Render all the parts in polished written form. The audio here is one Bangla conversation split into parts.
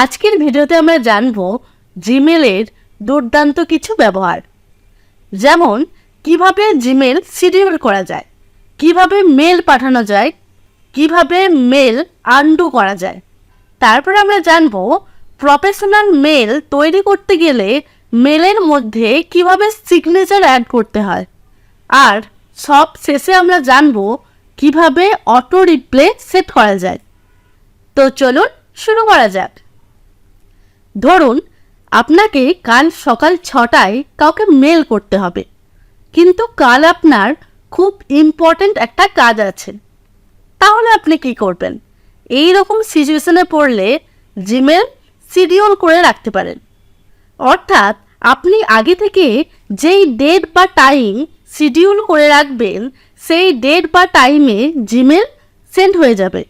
আজকের ভিডিওতে আমরা জানব জিমেলের দুর্দান্ত কিছু ব্যবহার, যেমন কিভাবে জিমেল শিডিউল করা যায়, কিভাবে মেল পাঠানো যায়, কিভাবে মেল আনডু করা যায়। তারপর আমরা জানব প্রফেশনাল মেল তৈরি করতে গেলে মেলের মধ্যে কিভাবে সিগনেচার অ্যাড করতে হয়, আর সব শেষে আমরা জানব কিভাবে অটো রিপ্লে সেট করা যায়। তো চলুন শুরু করা যাক। ধরুন আপনাকে কাল সকাল 6টায় কাউকে মেল করতে হবে, কিন্তু কাল আপনার খুব ইম্পর্ট্যান্ট একটা কাজ আছে। তাহলে আপনি কি করবেন? এই রকম সিচুয়েশনে পড়লে জিমেল শিডিউল করে রাখতে পারেন। অর্থাৎ আপনি আগে থেকে যেই ডেট বা টাইম শিডিউল করে রাখবেন, সেই ডেট বা টাইমে জিমেল সেন্ড হয়ে যাবে।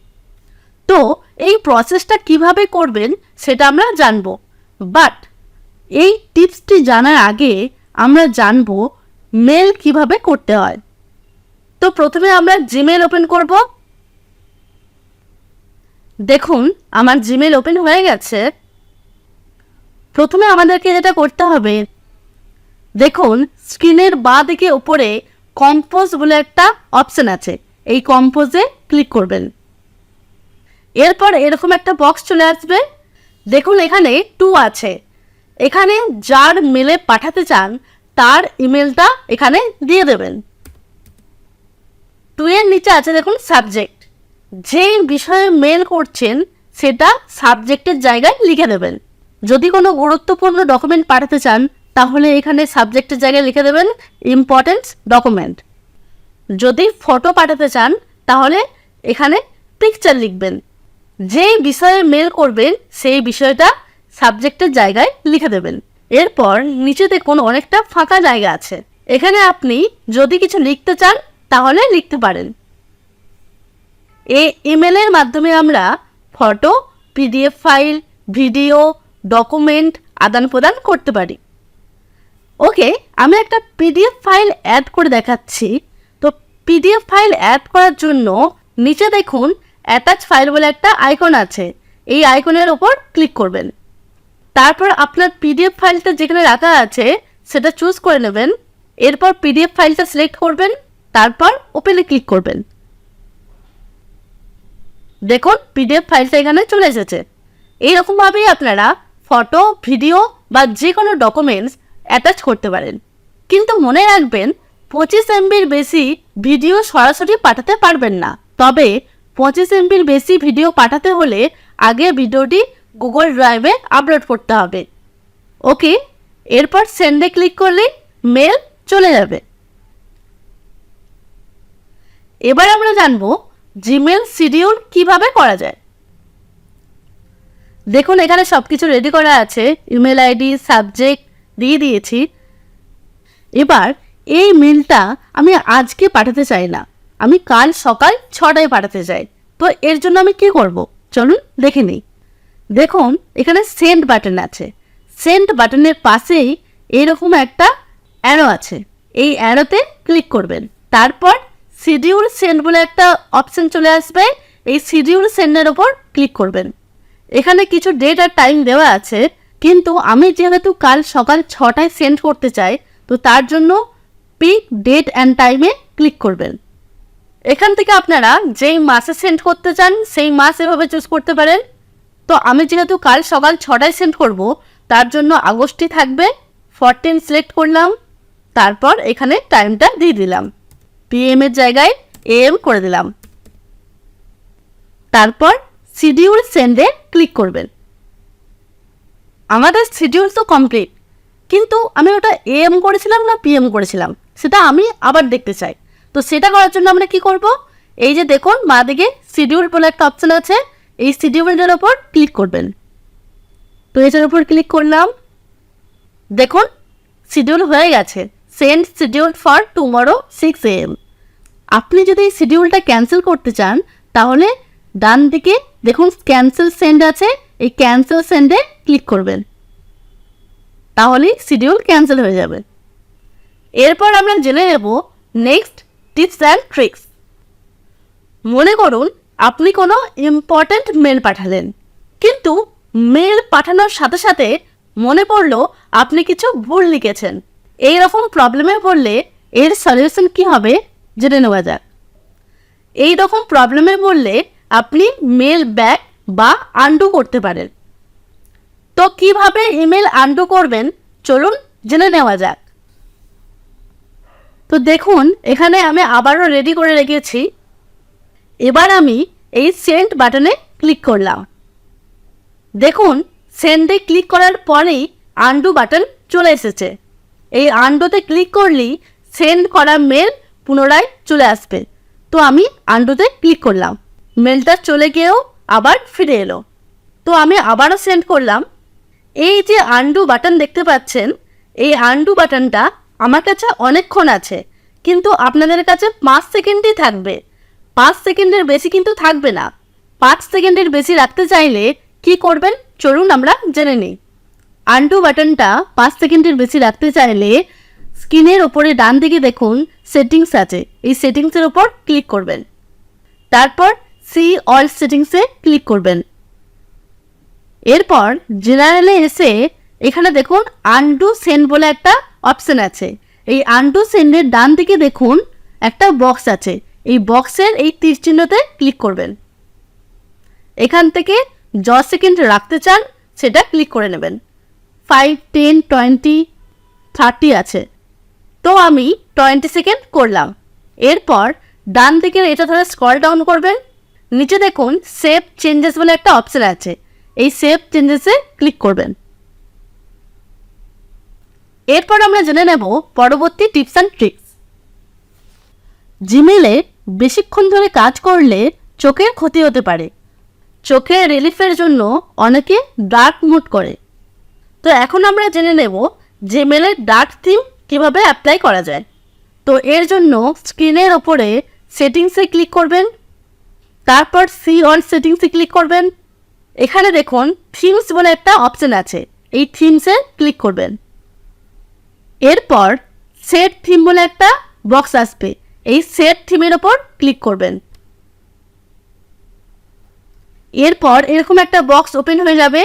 তো এই প্রসেসটা কিভাবে করবেন সেটা আমরা জানব, বাট এই টিপসটি জানার আগে আমরা জানব মেল কিভাবে করতে হয়। তো প্রথমে আমরা জিমেল ওপেন করব। দেখুন আমার জিমেল ওপেন হয়ে গেছে। প্রথমে আমাদেরকে যেটা করতে হবে, দেখুন স্ক্রিনের বাঁ দিকে উপরে কম্পোজ বলে একটা অপশন আছে, এই কম্পোজে ক্লিক করবেন। এরপর এরকম একটা বক্স চলে আসবে। দেখুন এখানে 2 আছে। এখানে যার মেলে পাঠাতে চান তার ইমেলটা এখানে দিয়ে দেবেন। 2 এর নিচে আছে দেখুন সাবজেক্ট, যেই বিষয়ে মেল করছেন সেটা সাবজেক্টের জায়গায় লিখে দেবেন। যদি কোনো গুরুত্বপূর্ণ ডকুমেন্ট পাঠাতে চান তাহলে এখানে সাবজেক্টের জায়গায় লিখে দেবেন ইম্পর্টেন্ট ডকুমেন্ট। যদি ফটো পাঠাতে চান তাহলে এখানে পিকচার লিখবেন। যেই বিষয়ে মেল করবেন সেই বিষয়টা সাবজেক্টের জায়গায় লিখে দেবেন। এরপর নিচে দেখুন অনেকটা ফাঁকা জায়গা আছে, এখানে আপনি যদি কিছু লিখতে চান তাহলে লিখতে পারেন। এই ইমেলের মাধ্যমে আমরা photo, PDF file, video, document আদান প্রদান করতে পারি। ওকে, আমি একটা পিডিএফ ফাইল অ্যাড করে দেখাচ্ছি। তো পিডিএফ ফাইল অ্যাড করার জন্য নিচে দেখুন অ্যাটাচ ফাইল বলে একটা আইকন আছে, এই আইকনের ওপর ক্লিক করবেন। তারপর আপনার পিডিএফ ফাইলটা যেখানে রাখা আছে সেটা চুজ করে নেবেন। এরপর পিডিএফ ফাইলটা সিলেক্ট করবেন, তারপর ওপেনে ক্লিক করবেন। দেখুন পিডিএফ ফাইলটা এখানে চলে এসেছে। এইরকমভাবেই আপনারা ফটো, ভিডিও বা যে কোনো ডকুমেন্টস অ্যাটাচ করতে পারেন। কিন্তু মনে রাখবেন 25 MBর বেশি ভিডিও সরাসরি পাঠাতে পারবেন না। তবে 25 MBর বেশি ভিডিও পাঠাতে হলে আগে ভিডিওটি গুগল ড্রাইভে আপলোড করতে হবে। ওকে, এরপর সেন্ডে ক্লিক করলে মেল চলে যাবে। এবার আমরা জানবো জিমেল শিডিউল কিভাবে করা যায়। দেখুন এখানে সব কিছু রেডি করা আছে, ইমেল আইডি, সাবজেক্ট দিয়ে দিয়েছি। এবার এই মেলটা আমি আজকে পাঠাতে চাই না, আমি কাল সকাল 6টায় পাঠাতে চাই। তো এর জন্য আমি কি করব চলুন দেখে নিই। দেখুন এখানে সেন্ড বাটন আছে, সেন্ড বাটনের পাশেই এরকম একটা অ্যারো আছে, এই অ্যারোতে ক্লিক করবেন। তারপর শিডিউল সেন্ড বলে একটা অপশন চলে আসবে, এই শিডিউল সেন্ডের ওপর ক্লিক করবেন। এখানে কিছু ডেট আর টাইম দেওয়া আছে, কিন্তু আমি যেহেতু কাল সকাল 6টায় সেন্ড করতে চাই তো তার জন্য পিক ডেট অ্যান্ড টাইমে ক্লিক করবেন। এখান থেকে আপনারা যেই মাসে সেন্ড করতে চান সেই মাস এভাবে চুজ করতে পারেন। তো আমি যেহেতু কাল সকাল 6টায় সেন্ড করব তার জন্য আগস্টই থাকবে, 14 সিলেক্ট করলাম। তারপর এখানে টাইমটা দিয়ে দিলাম, PM এর জায়গায় AM করে দিলাম। তারপর শিডিউল সেন্ডে ক্লিক করবেন। আমাদের শিডিউল তো কমপ্লিট, কিন্তু আমি ওটা AM করেছিলাম না PM করেছিলাম সেটা আমি আবার দেখতে চাই। তো সেটা করার জন্য আমরা কি করব, এই যে দেখুন বাঁ দিকে শিডিউল বলে একটা অপশন আছে, এই শিডিউলের ওপর ক্লিক করবেন। তো এটার উপর ক্লিক করলাম। দেখুন শিডিউল হয়ে গেছে, send schedule for tomorrow 6 AM। আপনি যদি এই শিডিউলটা ক্যান্সেল করতে চান তাহলে ডান দিকে দেখুন ক্যান্সেল সেন্ড আছে, এই ক্যান্সেল সেন্ডে ক্লিক করবেন, তাহলে শিডিউল ক্যান্সেল হয়ে যাবে। এরপর আমরা জেনে নেব নেক্সট টিপস অ্যান্ড ট্রিক্স। মনে করুন আপনি কোনো ইম্পর্ট্যান্ট মেল পাঠালেন, কিন্তু মেল পাঠানোর সাথে সাথে মনে পড়লো আপনি কিছু ভুল লিখেছেন। এই রকম প্রবলেমে পড়লে এর সলিউশন কি হবে জেনে নেওয়া যাক। এই রকম প্রবলেমে পড়লে আপনি মেল ব্যাক বা আনডু করতে পারেন। তো কিভাবে ইমেল আনডু করবেন চলুন জেনে নেওয়া যাক। তো দেখুন এখানে আমি আবারও রেডি করে রেখেছি। এবার আমি এই সেন্ড বাটনে ক্লিক করলাম। দেখুন সেন্ডে ক্লিক করার পরেই আনডু বাটন চলে এসেছে। এই আনডুতে ক্লিক করলেই সেন্ড করা মেল পুনরায় চলে আসবে। তো আমি আনডুতে ক্লিক করলাম, মেলটা চলে গিয়েও আবার ফিরে এলো। তো আমি আবারও সেন্ড করলাম। এই যে আনডু বাটন দেখতে পাচ্ছেন, এই আনডু বাটনটা আমার কাছে অনেকক্ষণ আছে, কিন্তু আপনাদের কাছে 5 সেকেন্ডই থাকবে। 5 সেকেন্ডের বেশি কিন্তু থাকবে না। 5 সেকেন্ডের বেশি রাখতে চাইলে কি করবেন চলুন আমরা জেনে নিই। আনডু বাটনটা 5 সেকেন্ডের বেশি রাখতে চাইলে স্ক্রিনের ওপরে ডান দিকে দেখুন সেটিংস আছে, এই সেটিংসের ওপর ক্লিক করবেন। তারপর সি অল সেটিংসে ক্লিক করবেন। এরপর জেনারেলে এসে এখানে দেখুন আনডু সেন্ড বলে একটা অপশন আছে। এই আনডু সেন্ডের ডান দিকে দেখুন একটা বক্স আছে, এই বক্সের এই তীর চিহ্নতে ক্লিক করবেন। এখান থেকে যত সেকেন্ড রাখতে চান সেটা ক্লিক করে নেবেন। 5, 10, 20, 30 আছে, তো আমি 20 সেকেন্ড করলাম। এরপর ডান দিকের এটা ধরে স্ক্রল ডাউন করবেন। নিচে দেখুন সেভ চেঞ্জেস বলে একটা অপশন আছে, এই সেভ চেঞ্জেসে ক্লিক করবেন। এরপর আমরা জেনে নেব পরবর্তী টিপস অ্যান্ড ট্রিক্স। জিমেলে বেশিক্ষণ ধরে কাজ করলে চোখের ক্ষতি হতে পারে। চোখের রিলিফের জন্য অনেকে ডার্ক মোড করে। তো এখন আমরা জেনে নেব জিমেলের ডার্ক থিম কীভাবে অ্যাপ্লাই করা যায়। তো এর জন্য স্ক্রিনের ওপরে সেটিংসে ক্লিক করবেন। তারপর সি অল সেটিংসে ক্লিক করবেন। এখানে দেখুন থিমস বলে একটা অপশন আছে, এই থিমসে ক্লিক করবেন। এরপর সেট থিম বলে একটা বক্স আসবে, এই সেট থিমের ওপর ক্লিক করবেন। এরপর এরকম একটা বক্স ওপেন হয়ে যাবে।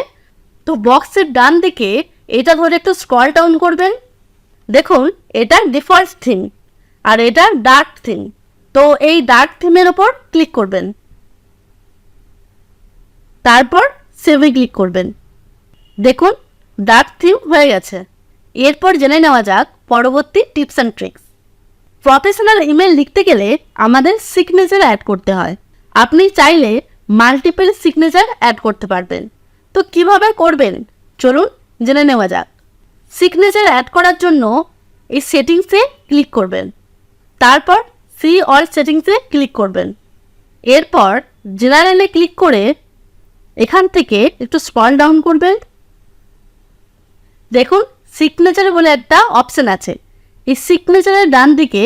তো বক্সের ডান দিকে এটা ধরে একটু স্ক্রল ডাউন করবেন। দেখুন এটা ডিফল্ট থিম আর এটা ডার্ক থিম। তো এই ডার্ক থিমের ওপর ক্লিক করবেন। তারপর সেভে ক্লিক করবেন। দেখুন ডার্ক থিম হয়ে গেছে। এরপর জেনে নেওয়া যাক পরবর্তী tips and tricks. Professional email লিখতে গেলে আমাদের সিগনেচার অ্যাড করতে হয়। আপনি চাইলে মাল্টিপল সিগনেচার অ্যাড করতে পারবেন। তো কিভাবে করবেন চলুন জেনে নেওয়া যাক। সিগনেচার অ্যাড করার জন্য এই সেটিংসে ক্লিক করবেন। তারপর সি অল সেটিংসে ক্লিক করবেন। এরপর জেনারেলে ক্লিক করে এখান থেকে একটু স্ক্রল ডাউন করবেন। দেখুন সিগনেচার বলে একটা অপশন আছে, এই সিগনেচারের ডান দিকে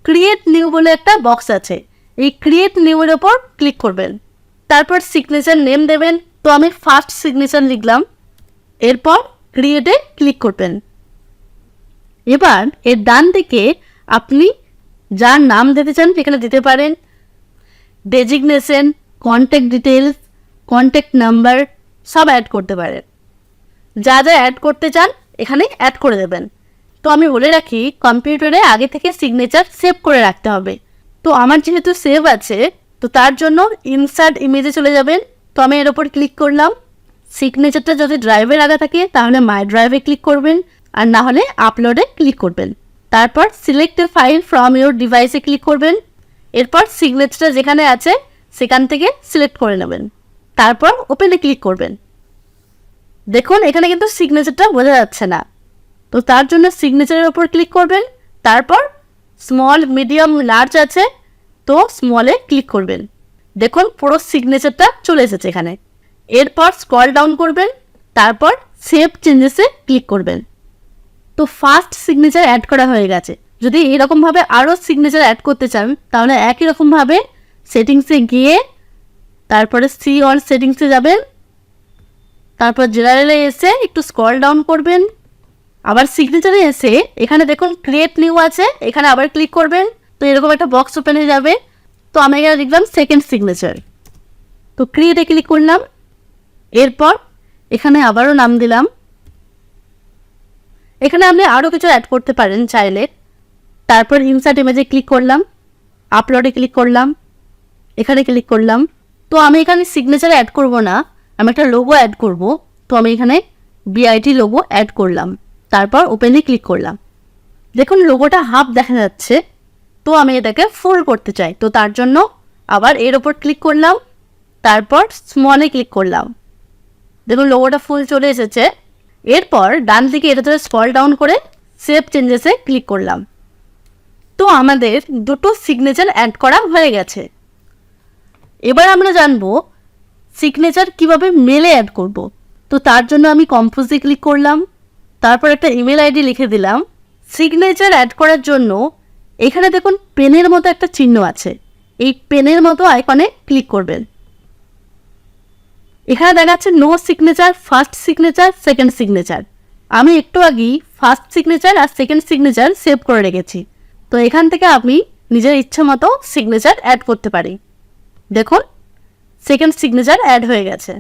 ক্রিয়েট নিউ বলে একটা বক্স আছে, এই ক্রিয়েট নিউয়ের ওপর ক্লিক করবেন। তারপর সিগনেচার নেম দেবেন। তো আমি ফার্স্ট সিগনেচার লিখলাম। এরপর ক্রিয়েটে ক্লিক করবেন। এবার এর ডান দিকে আপনি যার নাম দিতে চান সেখানে দিতে পারেন। Designation, contact details, contact number সব অ্যাড করতে পারেন। যা যা অ্যাড করতে চান এখানে অ্যাড করে দেবেন। তো আমি বলে রাখি কম্পিউটারে আগে থেকে সিগনেচার সেভ করে রাখতে হবে। তো আমার যেহেতু সেভ আছে তো তার জন্য ইনসার্ট ইমেজে চলে যাবেন। তো আমি এর ওপর ক্লিক করলাম। সিগনেচারটা যদি ড্রাইভে লাগা থাকে তাহলে মাই ড্রাইভে ক্লিক করবেন, আর না হলে আপলোডে ক্লিক করবেন। তারপর select A file from your ডিভাইসে ক্লিক করবেন। এরপর সিগনেচারটা যেখানে আছে সেখান থেকে সিলেক্ট করে নেবেন। তারপর ওপেনে ক্লিক করবেন। দেখুন এখানে কিন্তু সিগনেচারটা বোঝা যাচ্ছে না, তো তার জন্য সিগনেচারের ওপর ক্লিক করবেন। তারপর স্মল, মিডিয়াম, লার্জ আছে, তো স্মলে ক্লিক করবেন। দেখুন পুরো সিগনেচারটা চলে এসেছে এখানে। এরপর স্ক্রল ডাউন করবেন। তারপর সেভ চেঞ্জেসে ক্লিক করবেন। তো ফার্স্ট সিগনেচার অ্যাড করা হয়ে গেছে। যদি এরকমভাবে আরও সিগনেচার অ্যাড করতে চান তাহলে একই রকমভাবে সেটিংসে গিয়ে তারপরে সি অল সেটিংসে যাবেন। তারপর জেনারেলে এসে একটু স্ক্রল ডাউন করবেন। আবার সিগনেচারে এসে এখানে দেখুন ক্রিয়েট নিউ আছে, এখানে আবার ক্লিক করবেন। তো এরকম একটা বক্স ওপেন হয়ে যাবে। তো আমি এখানে লিখলাম সেকেন্ড সিগনেচার। তো ক্রিয়েটে ক্লিক করলাম। এরপর এখানে আবারও নাম দিলাম। এখানে আপনি আরও কিছু অ্যাড করতে পারেন চাইলে। তারপর ইনসার্ট ইমেজে ক্লিক করলাম, আপলোডে ক্লিক করলাম, এখানে ক্লিক করলাম। তো আমি এখানে সিগনেচার অ্যাড করব না, আমি একটা লোগো অ্যাড করব। তো আমি এখানে বিআইটি লোগো অ্যাড করলাম, তারপর ওপেনে ক্লিক করলাম। দেখুন লোগোটা হাফ দেখা যাচ্ছে, তো আমি এটাকে ফুল করতে চাই। তো তার জন্য আবার এর ওপর ক্লিক করলাম, তারপর স্মলে ক্লিক করলাম। দেখুন লোগোটা ফুল চলে এসেছে। এরপর ডান দিকে এটা ধরে স্ক্রল ডাউন করে সেভ চেঞ্জেসে ক্লিক করলাম। তো আমাদের দুটো সিগনেচার অ্যাড করা হয়ে গেছে। এবার আমরা জানবো সিগনেচার কিভাবে মেলে অ্যাড করব। তো তার জন্য আমি কম্পোজে ক্লিক করলাম, তারপর একটা ইমেল আইডি লিখে দিলাম। সিগনেচার অ্যাড করার জন্য এখানে দেখুন পেনের মতো একটা চিহ্ন আছে, এই পেনের মতো আইকনে ক্লিক করবেন। এখানে দেখাচ্ছে no signature, first signature, second signature. আমি একটু আগেই ফার্স্ট সিগনেচার আর সেকেন্ড সিগনেচার সেভ করে রেখেছি। তো এখান থেকে আপনি নিজের ইচ্ছা মতো সিগনেচার অ্যাড করতে পারি। দেখুন সেকেন্ড সিগনেচার অ্যাড হয়ে গেছে।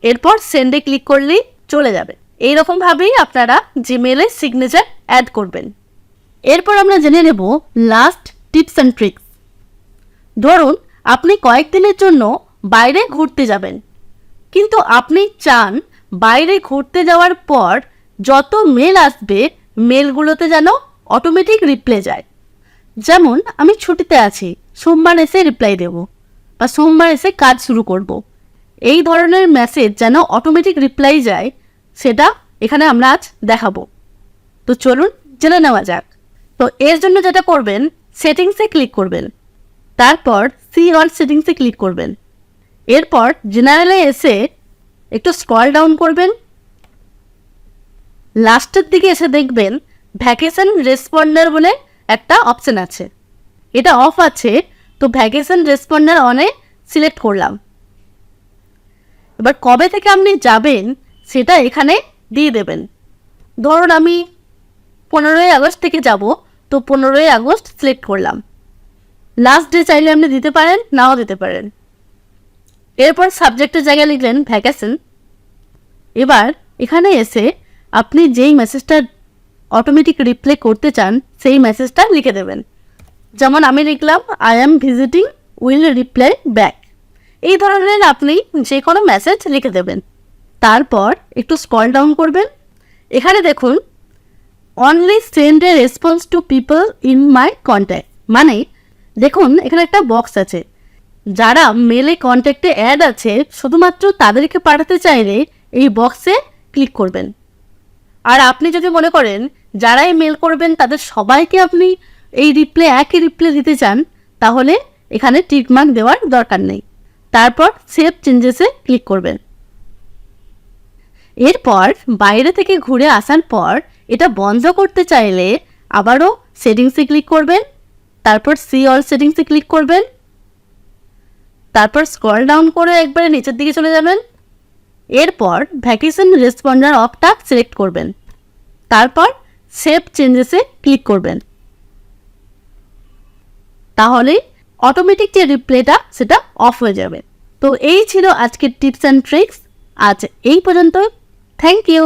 এরপর সেন্ডে ক্লিক করলেই চলে যাবে। এইরকমভাবেই আপনারা জিমেলে সিগনেচার অ্যাড করবেন। এরপর আমরা জেনে নেব লাস্ট টিপস অ্যান্ড ট্রিক্স। ধরুন আপনি কয়েকদিনের জন্য বাইরে ঘুরতে যাবেন, কিন্তু আপনি চান বাইরে ঘুরতে যাওয়ার পর যত মেল আসবে মেলগুলোতে যেন অটোমেটিক রিপ্লাই যায়। যেমন আমি ছুটিতে আছি, সোমবার এসে রিপ্লাই দেব, বা সোমবার এসে কাজ শুরু করব। এই ধরনের মেসেজ যেন অটোমেটিক রিপ্লাই যায়, সেটা এখানে আমরা আজ দেখাবো। তো চলুন জেনে নেওয়া যাক। তো এর জন্য যেটা করবেন, সেটিংসে ক্লিক করবেন, তারপর সি অল সেটিংসে ক্লিক করবেন। এরপর জেনারেলে এসে একটু স্ক্রল ডাউন করবেন, লাস্টের দিকে এসে দেখবেন ভ্যাকেশন রেসপন্ডার বলে একটা অপশন আছে, এটা অফ আছে। তো ভ্যাকেশন রেসপন্ডার অনে সিলেক্ট করলাম। এবার কবে থেকে আপনি যাবেন সেটা এখানে দিয়ে দেবেন। ধরুন আমি 15ই আগস্ট থেকে যাব, তো 15ই আগস্ট সিলেক্ট করলাম। লাস্ট ডে চাইলে আপনি দিতে পারেন, নাও দিতে পারেন। এরপর সাবজেক্টের জায়গায় লিখলেন ভ্যাকেশন। এবার এখানে এসে আপনি যেই মেসেজটা অটোমেটিক রিপ্লাই করতে চান সেই মেসেজটা লিখে দেবেন। যেমন আমি লিখলাম I am visiting, will reply back. এই ধরনের আপনি যে কোনো মেসেজ লিখে দেবেন। তারপর একটু স্ক্রল ডাউন করবেন, এখানে দেখুন only send A response to people in my contact. মানে দেখুন এখানে একটা বক্স আছে, যারা মেলে কন্ট্যাক্টে অ্যাড আছে শুধুমাত্র তাদেরকে পাঠাতে চাইলে এই বক্সে ক্লিক করবেন। আর আপনি যদি মনে করেন যারাই মেল করবেন তাদের সবাইকে আপনি এই রিপ্লাই একই রিপ্লাই দিতে চান, তাহলে এখানে টিক মার্ক দেওয়ার দরকার নেই। তারপর সেভ চেঞ্জেসে ক্লিক করবেন। এরপর বাইরে থেকে ঘুরে আসার পর এটা বন্ধ করতে চাইলে আবারও সেটিংসে ক্লিক করবেন, তারপর সি অল সেটিংসে ক্লিক করবেন, তারপর স্ক্রল ডাউন করে একবারে নিচের দিকে চলে যাবেন। এরপর ভ্যাকেশন রেসপন্ডার অফটা সিলেক্ট করবেন, তারপর সেভ চেঞ্জেসে ক্লিক করবেন। তাহলে অটোমেটিক যে রিপ্লাইটা সেটা অফ হয়ে যাবে। তো এই ছিল আজকের টিপস অ্যান্ড ট্রিক্স। আজ এই পর্যন্ত। Thank you.